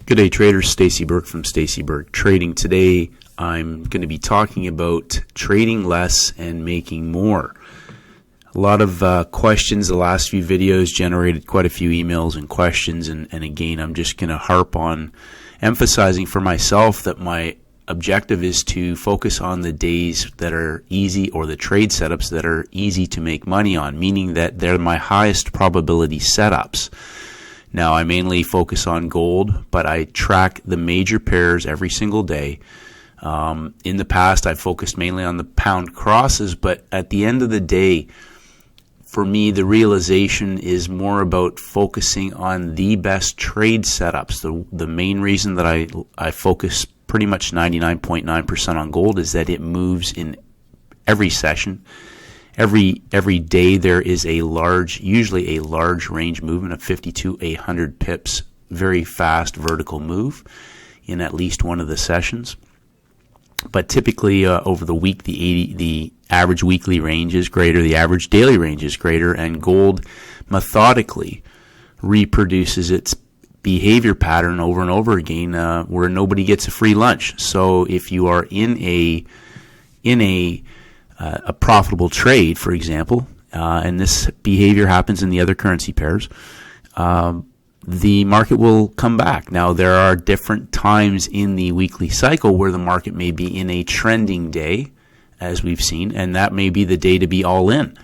Good day, traders. Stacey Burke from Stacey Burke Trading. Today, I'm going to be talking about trading less and making more. A lot of questions. The last few videos generated quite a few emails and questions, and again, I'm just going to harp on emphasizing for myself that my objective is to focus on the days that are easy, or the trade setups that are easy to make money on, meaning that they're my highest probability setups. Now, I mainly focus on gold, but I track the major pairs every single day. In the past, I've focused mainly on the pound crosses, but at the end of the day, for me, the realization is more about focusing on the best trade setups. The main reason that I focus pretty much 99.9% on gold is that it moves in every session. Every day there is usually a large range movement of 50 to 100 pips, very fast vertical move in at least one of the sessions. But typically over the week, the average weekly range is greater, the average daily range is greater, and gold methodically reproduces its behavior pattern over and over again, where nobody gets a free lunch. So if you are in a profitable trade, for example, and this behavior happens in the other currency pairs, the market will come back. Now, there are different times in the weekly cycle where the market may be in a trending day, as we've seen, and that may be the day to be all in.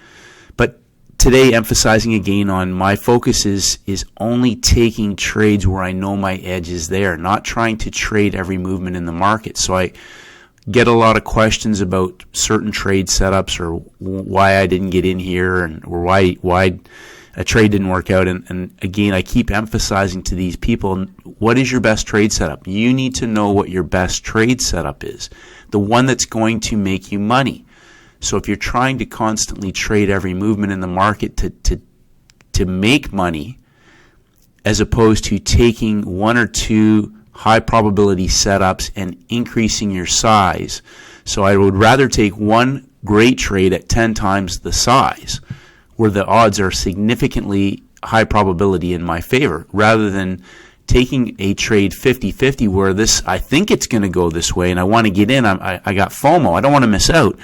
But today, emphasizing again on my focus is only taking trades where I know my edge is there, not trying to trade every movement in the market. So I get a lot of questions about certain trade setups, or why I didn't get in here, or why a trade didn't work out. And again, I keep emphasizing to these people, what is your best trade setup? You need to know what your best trade setup is, the one that's going to make you money. So if you're trying to constantly trade every movement in the market to make money, as opposed to taking one or two high probability setups and increasing your size. So I would rather take one great trade at 10 times the size, where the odds are significantly high probability in my favor, rather than taking a trade 50-50 where I think it's going to go this way and I want to get in. I got FOMO. I don't want to miss out.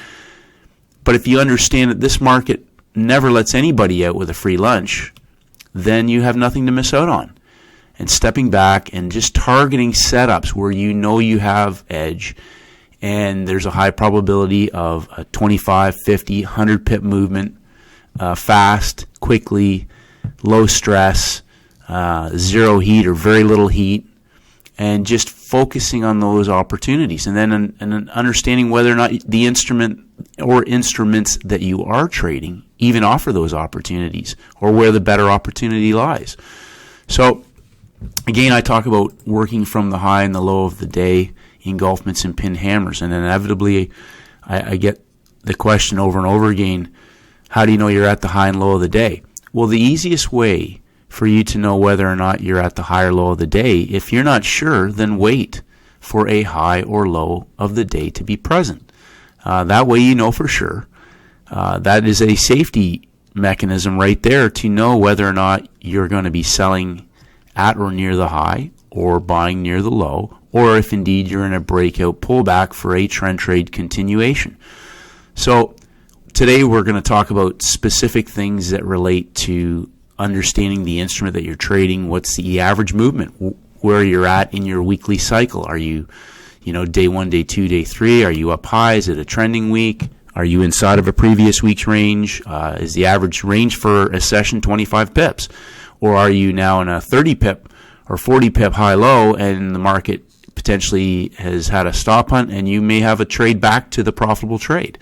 But if you understand that this market never lets anybody out with a free lunch, then you have nothing to miss out on. And stepping back and just targeting setups where you know you have edge, and there's a high probability of a 25, 50, 100 pip movement, fast, quickly, low stress, zero heat or very little heat, and just focusing on those opportunities. And then understanding whether or not the instrument or instruments that you are trading even offer those opportunities, or where the better opportunity lies. So again, I talk about working from the high and the low of the day, engulfments and pin hammers, and inevitably I get the question over and over again, how do you know you're at the high and low of the day? Well, the easiest way for you to know whether or not you're at the high or low of the day, if you're not sure, then wait for a high or low of the day to be present. That way you know for sure. That is a safety mechanism right there to know whether or not you're going to be selling at or near the high, or buying near the low, or if indeed you're in a breakout pullback for a trend trade continuation. So today we're going to talk about specific things that relate to understanding the instrument that you're trading. What's the average movement, where you're at in your weekly cycle? Are you day 1, day 2, day 3? Are you up high? Is it a trending week? Are you inside of a previous week's range? Is the average range for a session 25 pips? Or are you now in a 30 pip or 40 pip high-low, and the market potentially has had a stop hunt, and you may have a trade back to the profitable trade?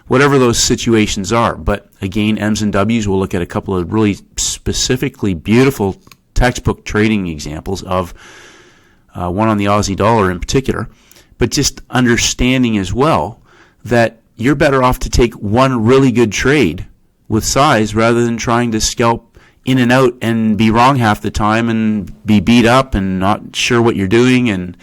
Whatever those situations are. But again, M's and W's, we'll look at a couple of really specifically beautiful textbook trading examples of one on the Aussie dollar in particular. But just understanding as well that you're better off to take one really good trade with size rather than trying to scalp in and out and be wrong half the time and be beat up and not sure what you're doing and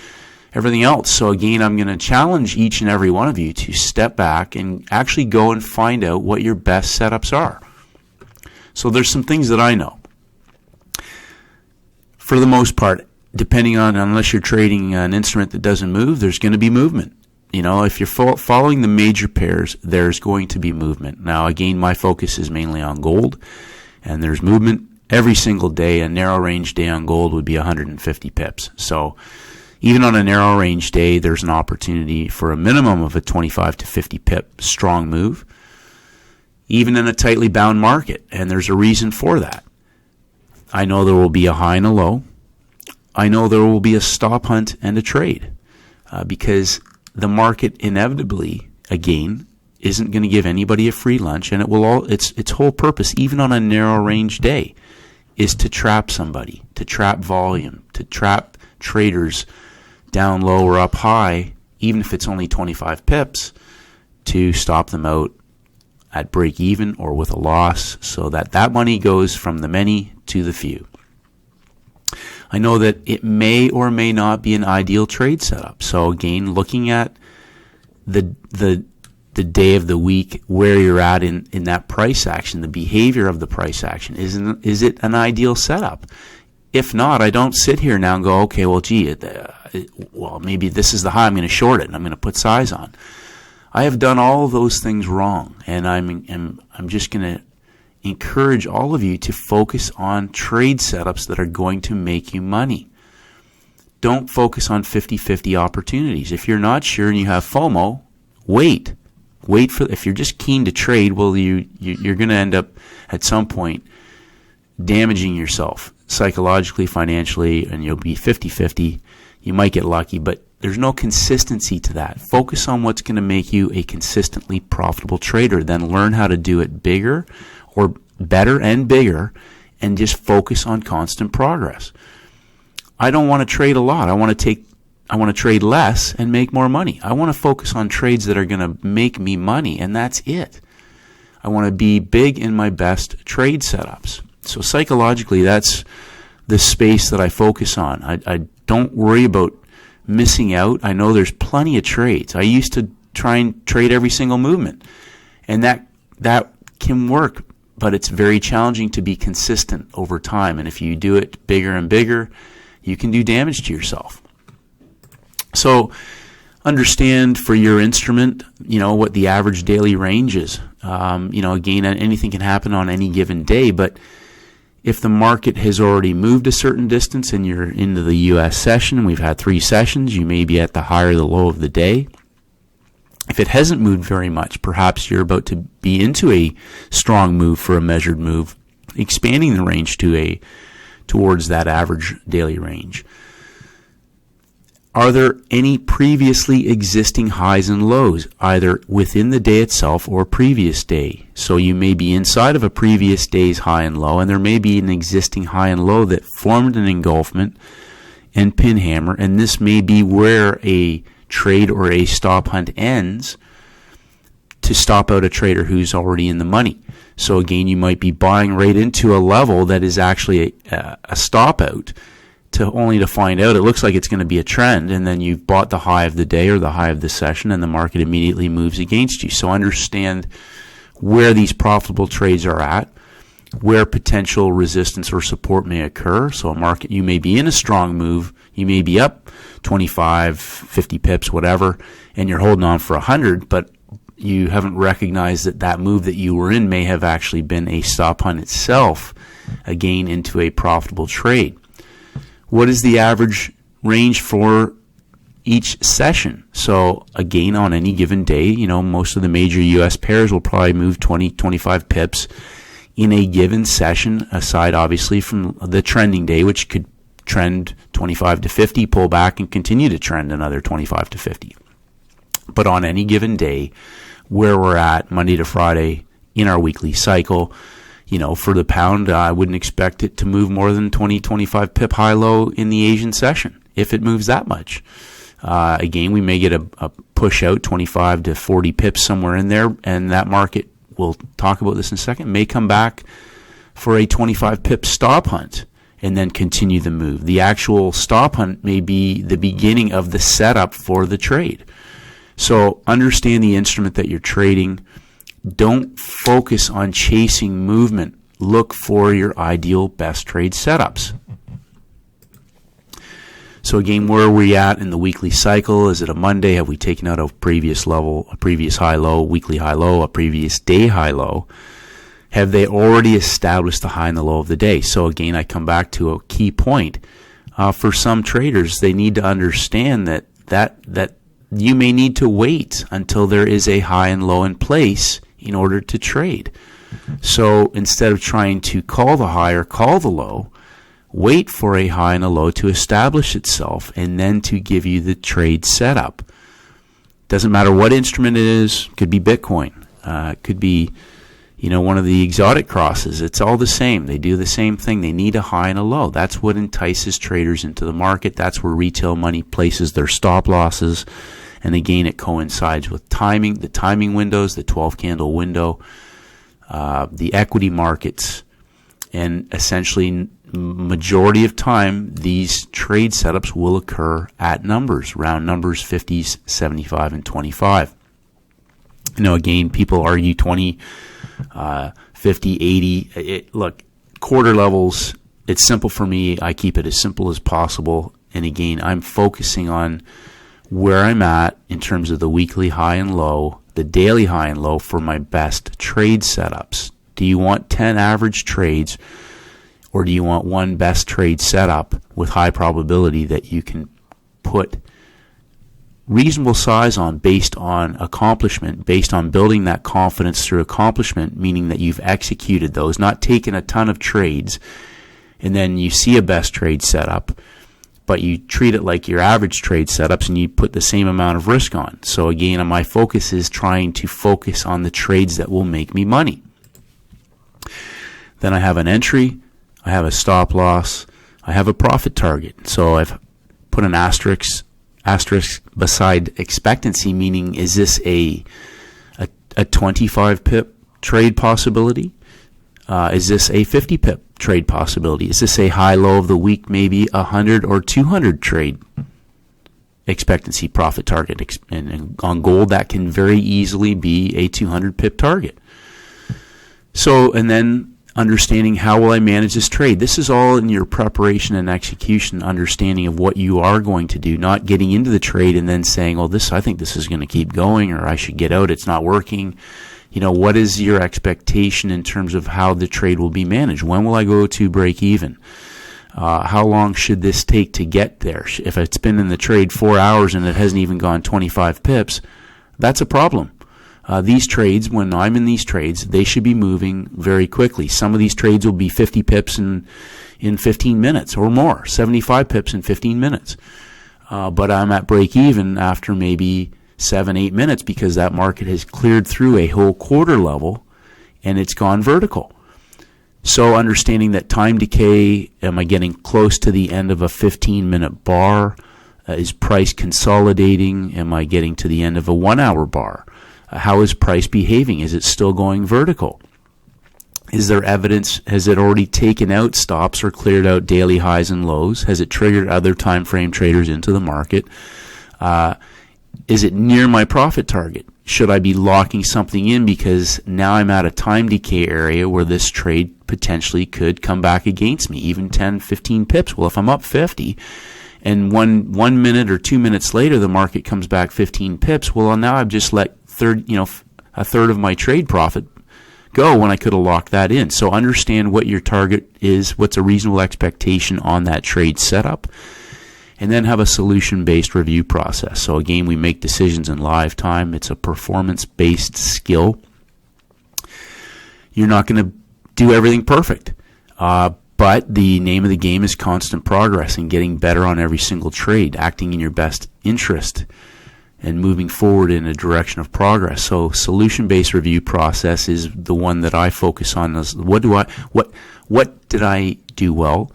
everything else. So again, I'm going to challenge each and every one of you to step back and actually go and find out what your best setups are. So there's some things that I know. For the most part, depending on, unless you're trading an instrument that doesn't move, there's going to be movement. If you're following the major pairs, there's going to be movement. Now, again, my focus is mainly on gold, and there's movement every single day. A narrow range day on gold would be 150 pips. So even on a narrow range day, there's an opportunity for a minimum of a 25 to 50 pip strong move, even in a tightly bound market. And there's a reason for that. I know there will be a high and a low. I know there will be a stop hunt and a trade, because the market inevitably, again, isn't going to give anybody a free lunch, and its whole purpose, even on a narrow range day, is to trap somebody, to trap volume, to trap traders down low or up high, even if it's only 25 pips, to stop them out at break even or with a loss, so that money goes from the many to the few. I know that it may or may not be an ideal trade setup. So again, looking at the day of the week, where you're at in that price action, the behavior of the price action, is it an ideal setup? If not, I don't sit here now and go, okay, well, maybe this is the high, I'm going to short it and I'm going to put size on. I have done all of those things wrong, and I'm just going to encourage all of you to focus on trade setups that are going to make you money. Don't focus on 50-50 opportunities. If you're not sure and you have FOMO, wait for, if you're just keen to trade, well, you're going to end up at some point damaging yourself psychologically, financially, and you'll be 50-50. You might get lucky, but there's no consistency to that. Focus on what's going to make you a consistently profitable trader. Then learn how to do it bigger, or better and bigger, and just focus on constant progress. I don't want to trade a lot. I want to trade less and make more money. I want to focus on trades that are going to make me money, and that's it. I want to be big in my best trade setups. So psychologically, that's the space that I focus on. I don't worry about missing out. I know there's plenty of trades. I used to try and trade every single movement, and that can work, but it's very challenging to be consistent over time. And if you do it bigger and bigger, you can do damage to yourself. So understand for your instrument, what the average daily range is. Again, anything can happen on any given day, but if the market has already moved a certain distance and you're into the U.S. session, we've had 3 sessions, you may be at the high or the low of the day. If it hasn't moved very much, perhaps you're about to be into a strong move for a measured move, expanding the range towards that average daily range. Are there any previously existing highs and lows, either within the day itself or previous day? So you may be inside of a previous day's high and low, and there may be an existing high and low that formed an engulfment and pin hammer, and this may be where a trade or a stop hunt ends to stop out a trader who's already in the money. So again, you might be buying right into a level that is actually a stop out, only to find out it looks like it's going to be a trend, and then you've bought the high of the day or the high of the session, and the market immediately moves against you. So understand where these profitable trades are at, where potential resistance or support may occur. So a market, you may be in a strong move, you may be up 25, 50 pips, whatever, and you're holding on for 100, but you haven't recognized that move that you were in may have actually been a stop hunt itself, again into a profitable trade. What is the average range for each session? So again, on any given day, most of the major U.S. pairs will probably move 20, 25 pips in a given session, aside obviously from the trending day, which could trend 25 to 50, pull back and continue to trend another 25 to 50. But on any given day, where we're at Monday to Friday in our weekly cycle, for the pound, I wouldn't expect it to move more than 20, 25 pip high-low in the Asian session, if it moves that much. Again, we may get a push out 25 to 40 pips somewhere in there, and that market, we'll talk about this in a second, may come back for a 25 pip stop hunt and then continue the move. The actual stop hunt may be the beginning of the setup for the trade. So understand the instrument that you're trading. Don't focus on chasing movement. Look for your ideal best trade setups. So again, where are we at in the weekly cycle? Is it a Monday? Have we taken out a previous level, a previous high-low, weekly high-low, a previous day high-low? Have they already established the high and the low of the day? So again, I come back to a key point. For some traders, they need to understand that you may need to wait until there is a high and low in place in order to trade. So instead of trying to call the high or call the low, wait for a high and a low to establish itself and then to give you the trade setup. Doesn't matter what instrument it is. Could be Bitcoin. Could be, one of the exotic crosses. It's all the same. They do the same thing. They need a high and a low. That's what entices traders into the market. That's where retail money places their stop losses. And again, it coincides with timing, the timing windows, the 12-candle window, the equity markets, and essentially majority of time, these trade setups will occur at numbers, round numbers, 50s, 75, and 25. Again, people argue 20, 50, 80. Look, quarter levels, it's simple for me. I keep it as simple as possible. And again, I'm focusing on where I'm at in terms of the weekly high and low, the daily high and low for my best trade setups. Do you want 10 average trades, or do you want one best trade setup with high probability that you can put reasonable size on based on accomplishment, based on building that confidence through accomplishment, meaning that you've executed those, not taken a ton of trades, and then you see a best trade setup, but you treat it like your average trade setups and you put the same amount of risk on. So again, my focus is trying to focus on the trades that will make me money. Then I have an entry, I have a stop loss, I have a profit target. So I've put an asterisk beside expectancy, meaning is this a 25 pip trade possibility? Is this a 50 pip trade possibility? Is this a high low of the week, maybe 100 or 200 trade expectancy profit target? And on gold, that can very easily be a 200 pip target. So, and then understanding how will I manage this trade. This is all in your preparation and execution, understanding of what you are going to do, not getting into the trade and then saying, well, I think this is going to keep going, or I should get out, it's not working. What is your expectation in terms of how the trade will be managed? When will I go to break even? How long should this take to get there? If it's been in the trade 4 hours and it hasn't even gone 25 pips, that's a problem. These trades, when I'm in these trades, they should be moving very quickly. Some of these trades will be 50 pips in 15 minutes or more, 75 pips in 15 minutes. But I'm at break even after maybe 7-8 minutes because that market has cleared through a whole quarter level and it's gone vertical. So understanding that time decay, am I getting close to the end of a 15-minute bar? Is price consolidating? Am I getting to the end of a 1-hour bar? How is price behaving? Is it still going vertical? Is there evidence? Has it already taken out stops or cleared out daily highs and lows? Has it triggered other time frame traders into the market? Is it near my profit target? Should I be locking something in because now I'm at a time decay area where this trade potentially could come back against me, even 10, 15 pips? Well, if I'm up 50 and one minute or 2 minutes later the market comes back 15 pips, well, now I've just let a third of my trade profit go when I could have locked that in. So understand what your target is, what's a reasonable expectation on that trade setup, and then have a solution-based review process. So again, we make decisions in live time. It's a performance-based skill. You're not going to do everything perfect, but the name of the game is constant progress and getting better on every single trade, acting in your best interest, and moving forward in a direction of progress. So solution-based review process is the one that I focus on. What did I do well?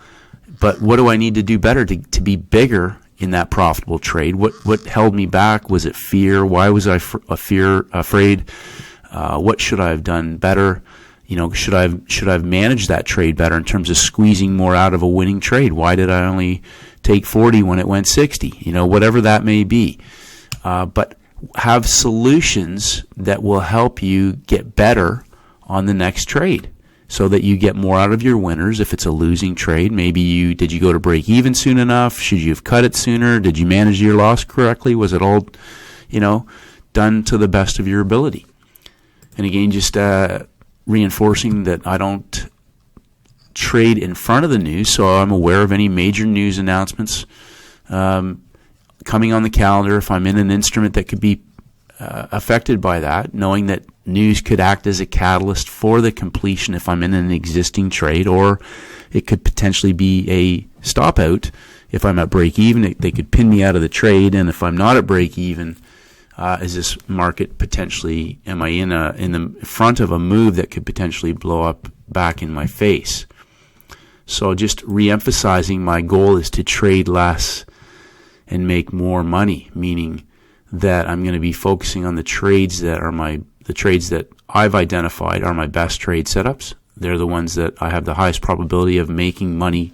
But what do I need to do better to be bigger in that profitable trade? What held me back? Was it fear? Why was I afraid? What should I have done better? Should I have managed that trade better in terms of squeezing more out of a winning trade? Why did I only take 40 when it went 60? Whatever that may be. But have solutions that will help you get better on the next trade. so that you get more out of your winners. If it's a losing trade, maybe did you go to break even soon enough? Should you have cut it sooner? Did you manage your loss correctly? Was it all, done to the best of your ability? And again, just reinforcing that I don't trade in front of the news, so I'm aware of any major news announcements coming on the calendar. If I'm in an instrument that could be affected by that, knowing that news could act as a catalyst for the completion if I'm in an existing trade, or it could potentially be a stop out if I'm at break even. They could pin me out of the trade, and if I'm not at break even, is this market potentially, am I in the front of a move that could potentially blow up back in my face? So just re-emphasizing, my goal is to trade less and make more money, meaning that I'm going to be focusing on the trades that are the trades that I've identified are my best trade setups. They're the ones that I have the highest probability of making money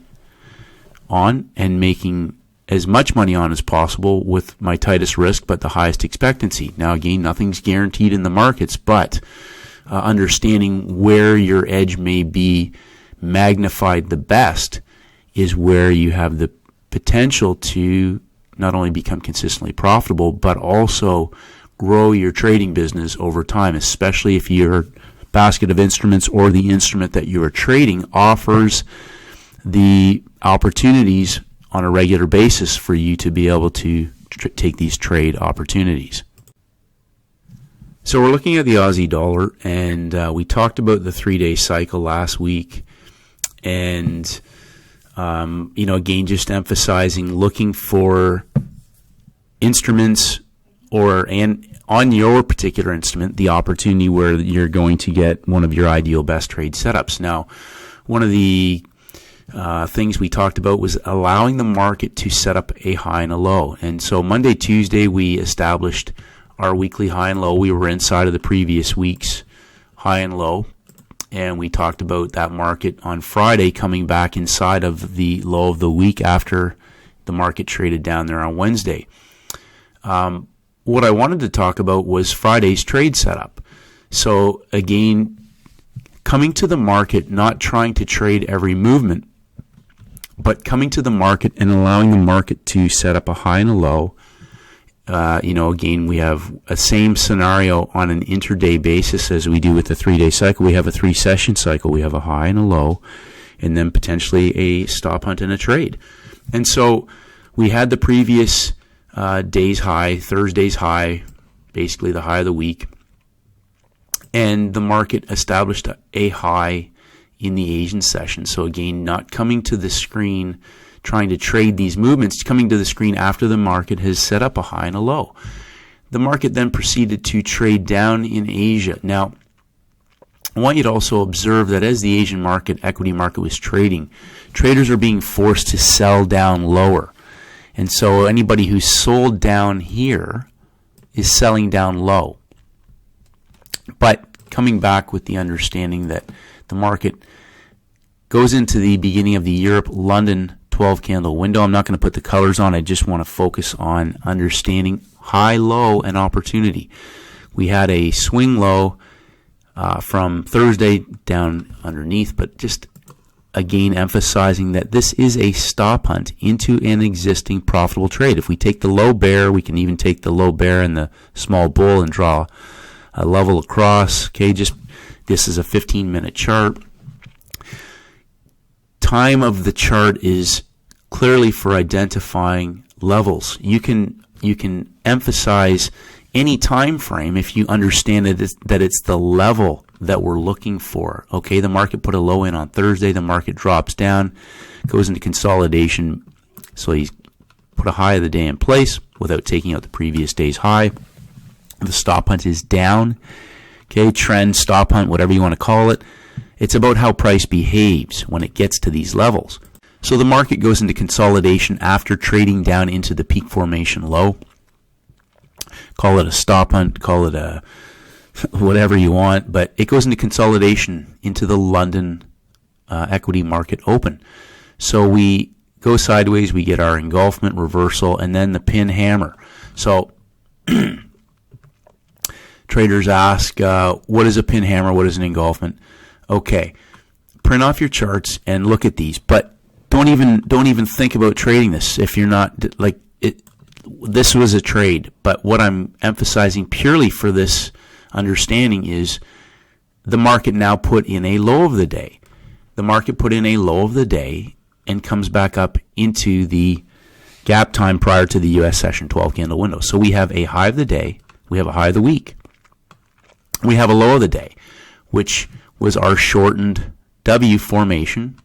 on, and making as much money on as possible with my tightest risk but the highest expectancy. Now again, nothing's guaranteed in the markets, but understanding where your edge may be magnified the best is where you have the potential to not only become consistently profitable, but also grow your trading business over time, especially if your basket of instruments or the instrument that you are trading offers the opportunities on a regular basis for you to be able to take these trade opportunities. So we're looking at the Aussie dollar, and we talked about the 3-day cycle last week, and again, just emphasizing looking for instruments and on your particular instrument, the opportunity where you're going to get one of your ideal best trade setups. Now, one of the things we talked about was allowing the market to set up a high and a low. And so Monday, Tuesday, we established our weekly high and low. We were inside of the previous week's high and low. And we talked about that market on Friday coming back inside of the low of the week after the market traded down there on Wednesday. What I wanted to talk about was Friday's trade setup. So again, coming to the market, not trying to trade every movement, but coming to the market and allowing the market to set up a high and a low. Again, we have a same scenario on an intraday basis as we do with the 3-day cycle. We have a 3-session cycle. We have a high and a low, and then potentially a stop hunt and a trade. And so we had the previous day's high, Thursday's high, basically the high of the week, and the market established a high in the Asian session. So again, not coming to the screen trying to trade these movements, coming to the screen after the market has set up a high and a low. The market then proceeded to trade down in Asia. Now, I want you to also observe that as the Asian market, equity market was trading, traders are being forced to sell down lower. And so anybody who sold down here is selling down low. But coming back with the understanding that the market goes into the beginning of the Europe-London 12-candle window. I'm not going to put the colors on. I just want to focus on understanding high, low, and opportunity. We had a swing low from Thursday down underneath, but just again emphasizing that this is a stop hunt into an existing profitable trade. If we take the low bear, we can even take the low bear and the small bull and draw a level across. Okay, this is a 15-minute chart. Time of the chart is clearly for identifying levels. You can emphasize any time frame if you understand that it's the level that we're looking for. Okay, the market put a low in on Thursday, the market drops down, goes into consolidation. So he's put a high of the day in place without taking out the previous day's high. The stop hunt is down. Okay, trend, stop hunt, whatever you want to call it. It's about how price behaves when it gets to these levels. So the market goes into consolidation after trading down into the peak formation low. Call it a stop hunt, call it a whatever you want, but it goes into consolidation into the London equity market open. So we go sideways, we get our engulfment, reversal, and then the pin hammer. So traders ask, what is a pin hammer? What is an engulfment? Okay, print off your charts and look at these, but don't even think about trading this if you're not like it. This was a trade, but what I'm emphasizing purely for this understanding is the market now put in a low of the day. The market put in a low of the day and comes back up into the gap time prior to the U.S. session 12 candle window. So we have a high of the day, we have a high of the week, we have a low of the day, which was our shortened W formation.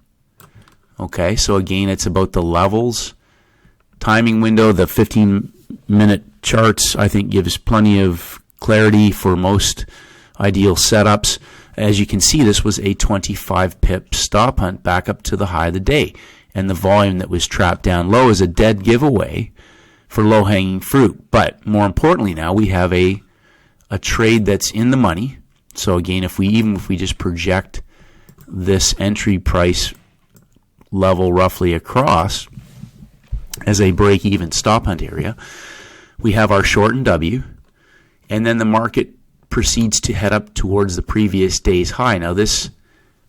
Okay, so again, it's about the levels. Timing window, the 15-minute charts, I think, gives plenty of clarity for most ideal setups. As you can see, this was a 25 pip stop hunt back up to the high of the day. And the volume that was trapped down low is a dead giveaway for low-hanging fruit. But more importantly now, we have a trade that's in the money. So again, if we just project this entry price level roughly across as a break-even stop hunt area, we have our shortened W, and then the market proceeds to head up towards the previous day's high. Now this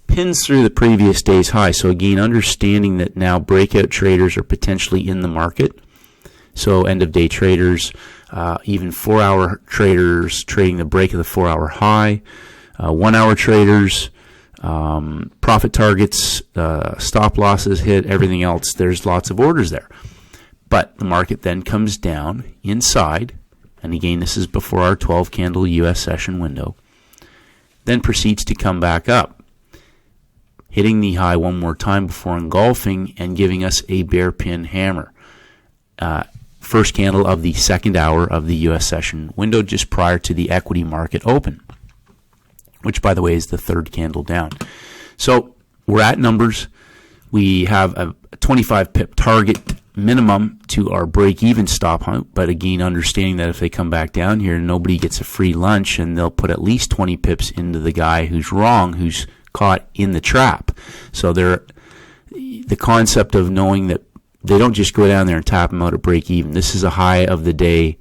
pins through the previous day's high, so again, understanding that now breakout traders are potentially in the market. So end of day traders, even 4-hour traders trading the break of the 4-hour high, 1-hour traders, profit targets, stop losses hit, everything else. There's lots of orders there. But the market then comes down inside, and again, this is before our 12 candle U.S. session window, then proceeds to come back up, hitting the high one more time before engulfing and giving us a bear pin hammer. First candle of the second hour of the U.S. session window just prior to the equity market open, which, by the way, is the third candle down. So we're at numbers. We have a 25 pip target minimum to our break-even stop hunt, but again, understanding that if they come back down here, nobody gets a free lunch, and they'll put at least 20 pips into the guy who's wrong, who's caught in the trap. So the concept of knowing that they don't just go down there and tap them out at break-even. This is a high of the day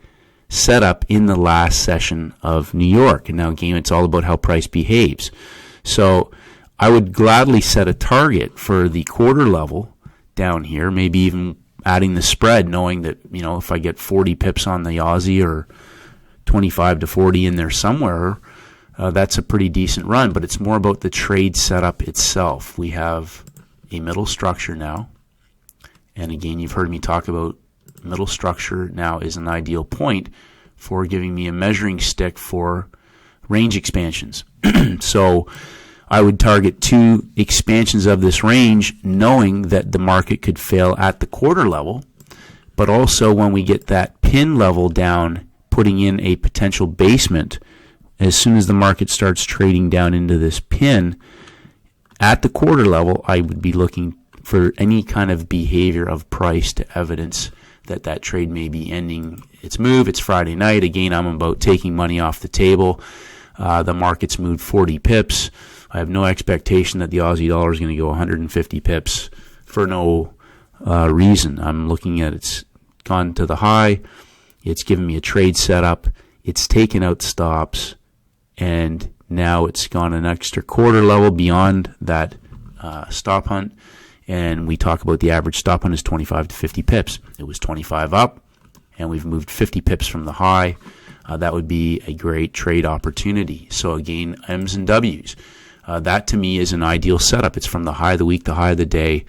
setup in the last session of New York. And now, again, it's all about how price behaves. So I would gladly set a target for the quarter level down here, maybe even adding the spread, knowing that, if I get 40 pips on the Aussie or 25 to 40 in there somewhere, that's a pretty decent run. But it's more about the trade setup itself. We have a middle structure now. And again, you've heard me talk about middle structure now is an ideal point for giving me a measuring stick for range expansions. So I would target 2 expansions of this range, knowing that the market could fail at the quarter level, but also when we get that pin level down, putting in a potential basement. As soon as the market starts trading down into this pin at the quarter level, I would be looking for any kind of behavior of price to evidence that trade may be ending its move. It's Friday night. Again, I'm about taking money off the table. The market's moved 40 pips. I have no expectation that the Aussie dollar is going to go 150 pips for no reason. I'm looking at it's gone to the high. It's given me a trade setup. It's taken out stops. And now it's gone an extra quarter level beyond that stop hunt. And we talk about the average stop hunt is 25 to 50 pips. It was 25 up, and we've moved 50 pips from the high. That would be a great trade opportunity. So again, M's and W's. That to me is an ideal setup. It's from the high of the week, the high of the day.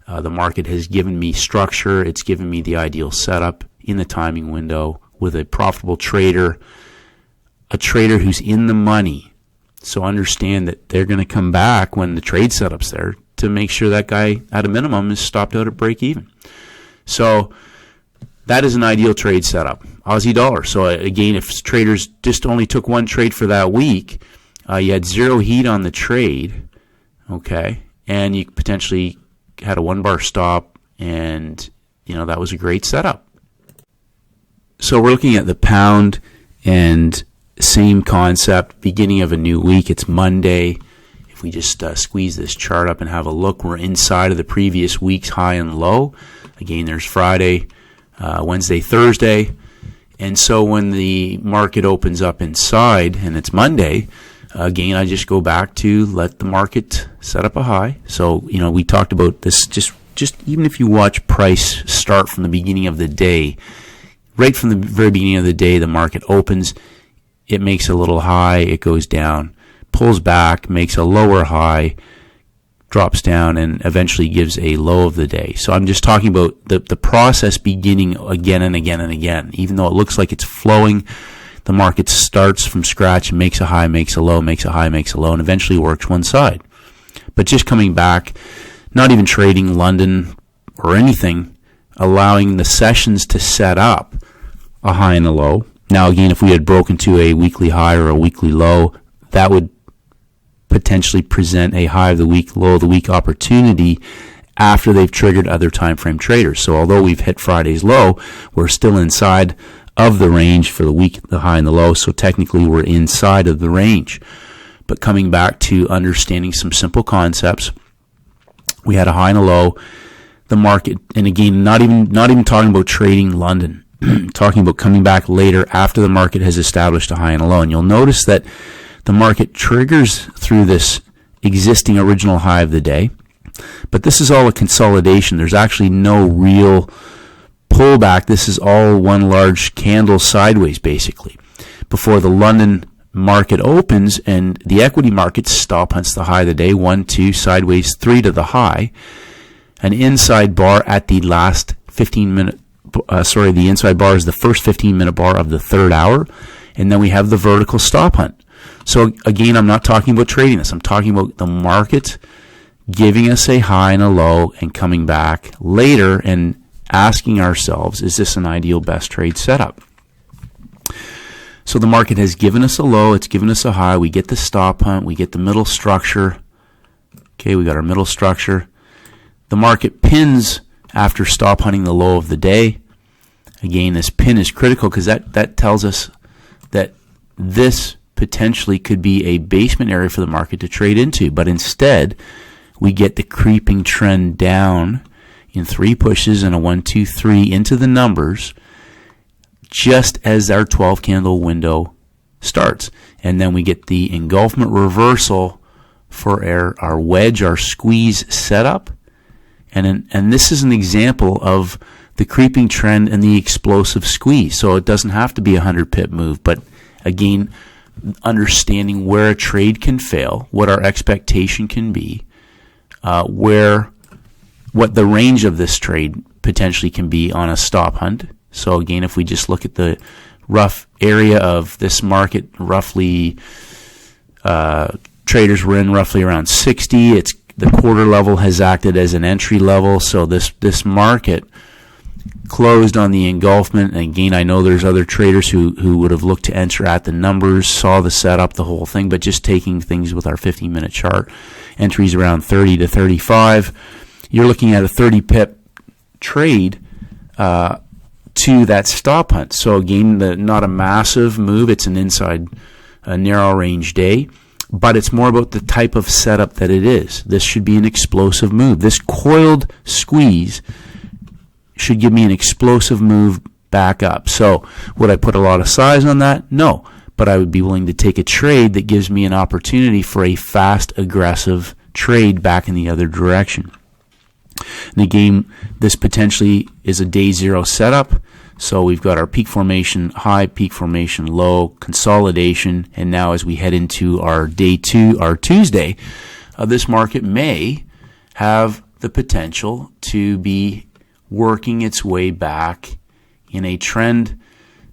The market has given me structure. It's given me the ideal setup in the timing window with a profitable trader, a trader who's in the money. So understand that they're going to come back when the trade setup's there to make sure that guy at a minimum is stopped out at break even. So that is an ideal trade setup. Aussie dollar. So again, if traders just only took one trade for that week, you had zero heat on the trade, okay, and you potentially had a 1-bar stop, and that was a great setup. So we're looking at the pound, and same concept, beginning of a new week. It's Monday. If we just squeeze this chart up and have a look, we're inside of the previous week's high and low. Again, there's Friday, Wednesday, Thursday. And so when the market opens up inside and it's Monday, Again, I just go back to let the market set up a high. So, we talked about this just even if you watch price start from the beginning of the day, right from the very beginning of the day, the market opens, it makes a little high, it goes down, pulls back, makes a lower high, drops down, and eventually gives a low of the day. So I'm just talking about the process beginning again and again and again. Even though it looks like it's flowing, the market starts from scratch, makes a high, makes a low, makes a high, makes a low, and eventually works one side. But just coming back, not even trading London or anything, allowing the sessions to set up a high and a low. Now again, if we had broken to a weekly high or a weekly low, that would potentially present a high of the week, low of the week opportunity after they've triggered other time frame traders. So although we've hit Friday's low, we're still inside of the range for the week, the high and the low. So technically we're inside of the range. But coming back to understanding some simple concepts, we had a high and a low. The market, and again, not even talking about trading London, talking about coming back later after the market has established a high and a low. And you'll notice that the market triggers through this existing original high of the day, but this is all a consolidation. There's actually no real pullback. This is all one large candle sideways, basically, before the London market opens and the equity market stop hunts the high of the day, 1, 2, sideways, 3 to the high, an inside bar at the last 15-minute, the inside bar is the first 15-minute bar of the third hour, and then we have the vertical stop hunt. So again, I'm not talking about trading this. I'm talking about the market giving us a high and a low and coming back later and asking ourselves, is this an ideal best trade setup? So the market has given us a low, it's given us a high, we get the stop hunt, we get the middle structure. Okay, we got our middle structure. The market pins after stop hunting the low of the day. Again, this pin is critical because that tells us that this potentially could be a basement area for the market to trade into, but instead we get the creeping trend down in 3 pushes and a 1, 2, 3 into the numbers just as our 12 candle window starts, and then we get the engulfment reversal for our wedge, our squeeze setup, and this is an example of the creeping trend and the explosive squeeze. So it doesn't have to be a 100 pip move, but again, understanding where a trade can fail, what our expectation can be, what the range of this trade potentially can be on a stop hunt. So again, if we just look at the rough area of this market, roughly traders were in roughly around 60. It's the quarter level has acted as an entry level. So this market closed on the engulfment. And again, I know there's other traders who would have looked to enter at the numbers, saw the setup, the whole thing, but just taking things with our 15-minute chart, entries around 30 to 35. You're looking at a 30 pip trade to that stop hunt. So again, not a massive move. It's an inside narrow range day, but it's more about the type of setup that it is. This should be an explosive move. This coiled squeeze should give me an explosive move back up. So would I put a lot of size on that? No, but I would be willing to take a trade that gives me an opportunity for a fast, aggressive trade back in the other direction. And again, this potentially is a day zero setup. So we've got our peak formation high, peak formation low, consolidation, and now as we head into our day two, our Tuesday, this market may have the potential to be working its way back in a trend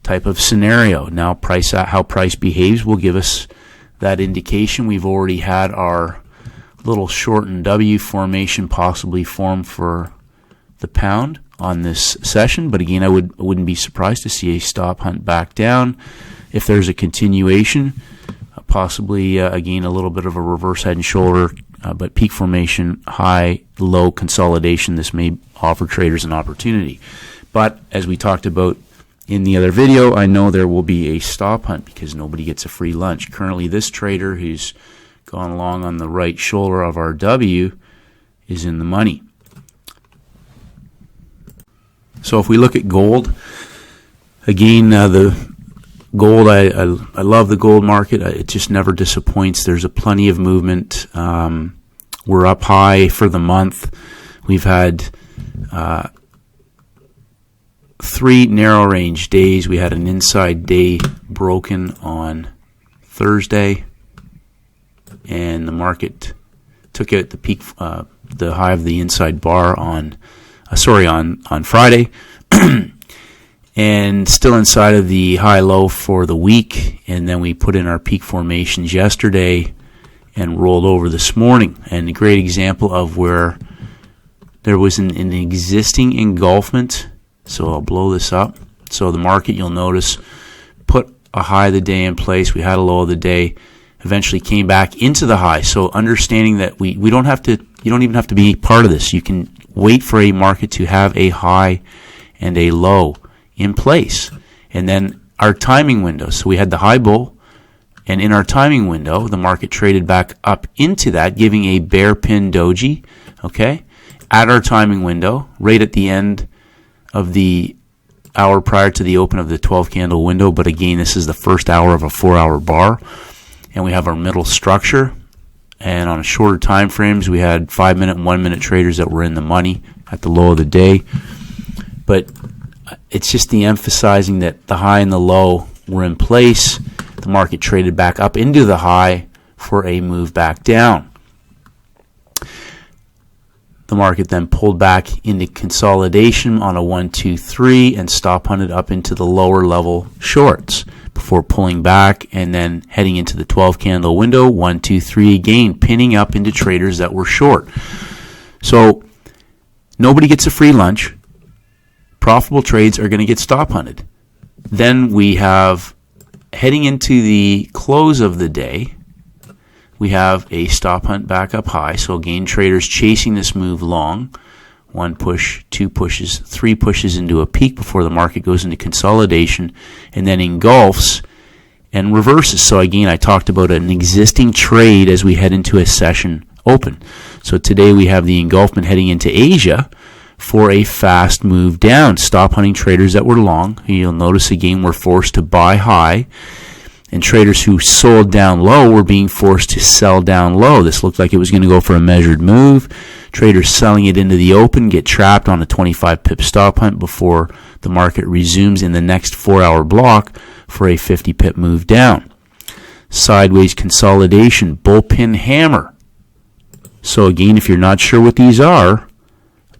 type of scenario. Now, how price behaves will give us that indication. We've already had our little shortened W formation possibly form for the pound on this session, but again, I wouldn't be surprised to see a stop hunt back down if there's a continuation, possibly again a little bit of a reverse head and shoulder, but peak formation, high, low consolidation. This may offer traders an opportunity, but as we talked about in the other video, I know there will be a stop hunt because nobody gets a free lunch. Currently, this trader who's gone along on the right shoulder of our W is in the money. So if we look at gold, again, the Gold, I love the gold market. It just never disappoints. There's a plenty of movement. We're up high for the month. We've had 3 narrow range days. We had an inside day broken on Thursday, and the market took out the peak, the high of the inside bar on Friday. And still inside of the high-low for the week, and then we put in our peak formations yesterday and rolled over this morning. And a great example of where there was an existing engulfment. So I'll blow this up. So the market, you'll notice, put a high of the day in place. We had a low of the day, eventually came back into the high. So understanding that we don't have to, you don't even have to be part of this. You can wait for a market to have a high and a low in place. And then our timing window. So we had the high bull, and in our timing window, the market traded back up into that, giving a bear pin doji, okay, at our timing window, right at the end of the hour prior to the open of the 12 candle window. But again, this is the first hour of a 4-hour bar, and we have our middle structure. And on shorter time frames, we had 5-minute and 1-minute traders that were in the money at the low of the day. But it's just the emphasizing that the high and the low were in place. The market traded back up into the high for a move back down. The market then pulled back into consolidation on a 1, 2, 3 and stop hunted up into the lower level shorts before pulling back and then heading into the 12 candle window, 1, 2, 3 again, pinning up into traders that were short. So nobody gets a free lunch. Profitable trades are going to get stop hunted. Then we have, heading into the close of the day, we have a stop hunt back up high. So again, traders chasing this move long. 1 push, 2 pushes, 3 pushes into a peak before the market goes into consolidation and then engulfs and reverses. So again, I talked about an existing trade as we head into a session open. So today we have the engulfment heading into Asia for a fast move down. Stop hunting traders that were long. You'll notice again we're forced to buy high, and traders who sold down low were being forced to sell down low. This looked like it was going to go for a measured move. Traders selling it into the open get trapped on a 25 pip stop hunt before the market resumes in the next 4-hour block for a 50 pip move down. Sideways consolidation, bullpen hammer. So again, if you're not sure what these are,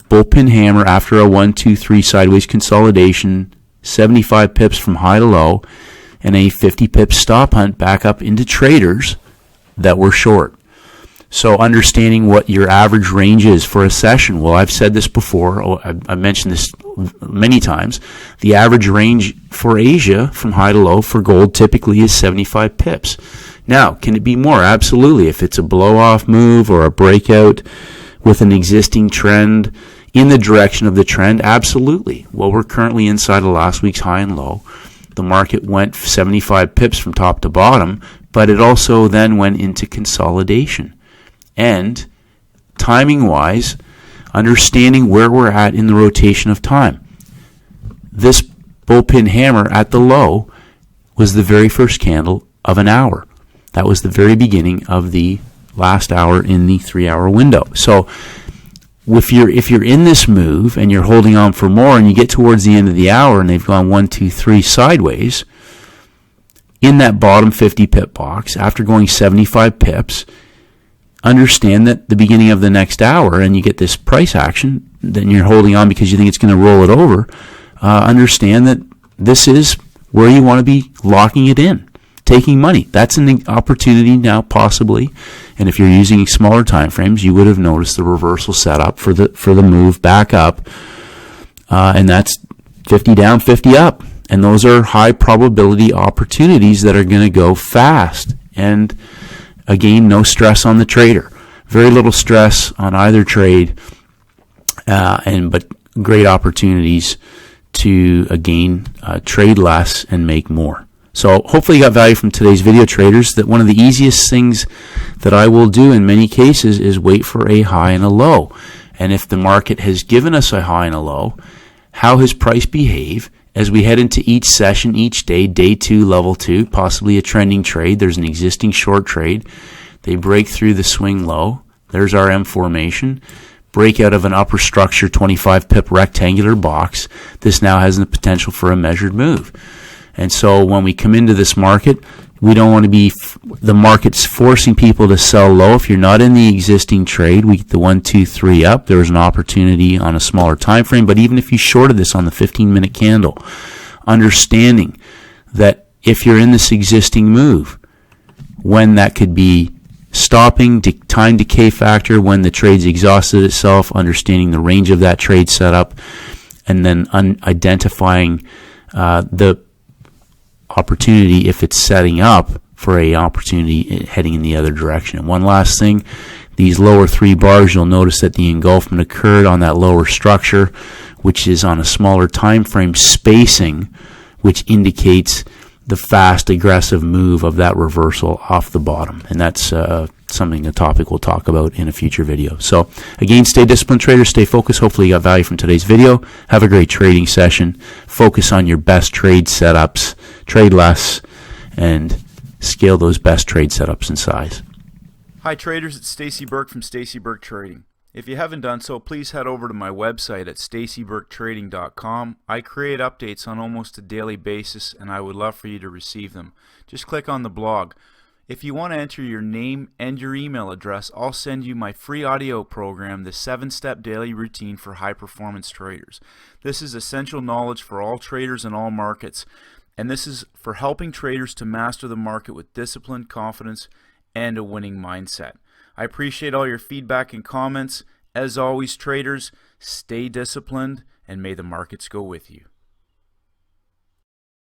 bullpen hammer after a 1, 2, 3 sideways consolidation, 75 pips from high to low, and a 50 pip stop hunt back up into traders that were short. So understanding what your average range is for a session. Well, I've said this before. I've mentioned this many times. The average range for Asia from high to low for gold typically is 75 pips. Now, can it be more? Absolutely. If it's a blow-off move or a breakout with an existing trend in the direction of the trend, absolutely. Well, we're currently inside of last week's high and low. The market went 75 pips from top to bottom, but it also then went into consolidation. And timing-wise, understanding where we're at in the rotation of time. This bullpen hammer at the low was the very first candle of an hour. That was the very beginning of the last hour in the 3-hour window. So if you're in this move and you're holding on for more and you get towards the end of the hour and they've gone 1, 2, 3 sideways in that bottom 50 pip box after going 75 pips, understand that the beginning of the next hour and you get this price action, then you're holding on because you think it's going to roll it over. Understand that this is where you want to be locking it in, taking money. That's an opportunity now possibly. And if you're using smaller time frames, you would have noticed the reversal setup for the move back up. And that's 50 down, 50 up. And those are high probability opportunities that are going to go fast. And again, no stress on the trader. Very little stress on either trade. But great opportunities to, again, trade less and make more. So hopefully you got value from today's video, traders, that one of the easiest things that I will do in many cases is wait for a high and a low. And if the market has given us a high and a low, how has price behave? as we head into each session, each day, day 2, level 2, possibly a trending trade. There's an existing short trade. They break through the swing low. There's our M formation. Break out of an upper structure 25 pip rectangular box. This now has the potential for a measured move. And so when we come into this market, we don't want to be, the market's forcing people to sell low. If you're not in the existing trade, we get the 1, 2, 3 up. There was an opportunity on a smaller time frame, but even if you shorted this on the 15-minute candle, understanding that if you're in this existing move, when that could be stopping, time decay factor, when the trade's exhausted itself, understanding the range of that trade setup, and then identifying the opportunity if it's setting up for a opportunity heading in the other direction. And one last thing, these lower 3 bars, you'll notice that the engulfment occurred on that lower structure, which is on a smaller time frame spacing, which indicates the fast, aggressive move of that reversal off the bottom. And that's a topic we'll talk about in a future video. So again, stay disciplined, traders. Stay focused. Hopefully you got value from today's video. Have a great trading session. Focus on your best trade setups. Trade less and scale those best trade setups in size. Hi traders, it's Stacey Burke from Stacey Burke Trading. If you haven't done so, please head over to my website at staceyburketrading.com. I create updates on almost a daily basis, and I would love for you to receive them. Just click on the blog. If you want to enter your name and your email address, I'll send you my free audio program, the 7-Step Daily Routine for High-Performance Traders. This is essential knowledge for all traders in all markets, and this is for helping traders to master the market with discipline, confidence, and a winning mindset. I appreciate all your feedback and comments. As always, traders, stay disciplined, and may the markets go with you.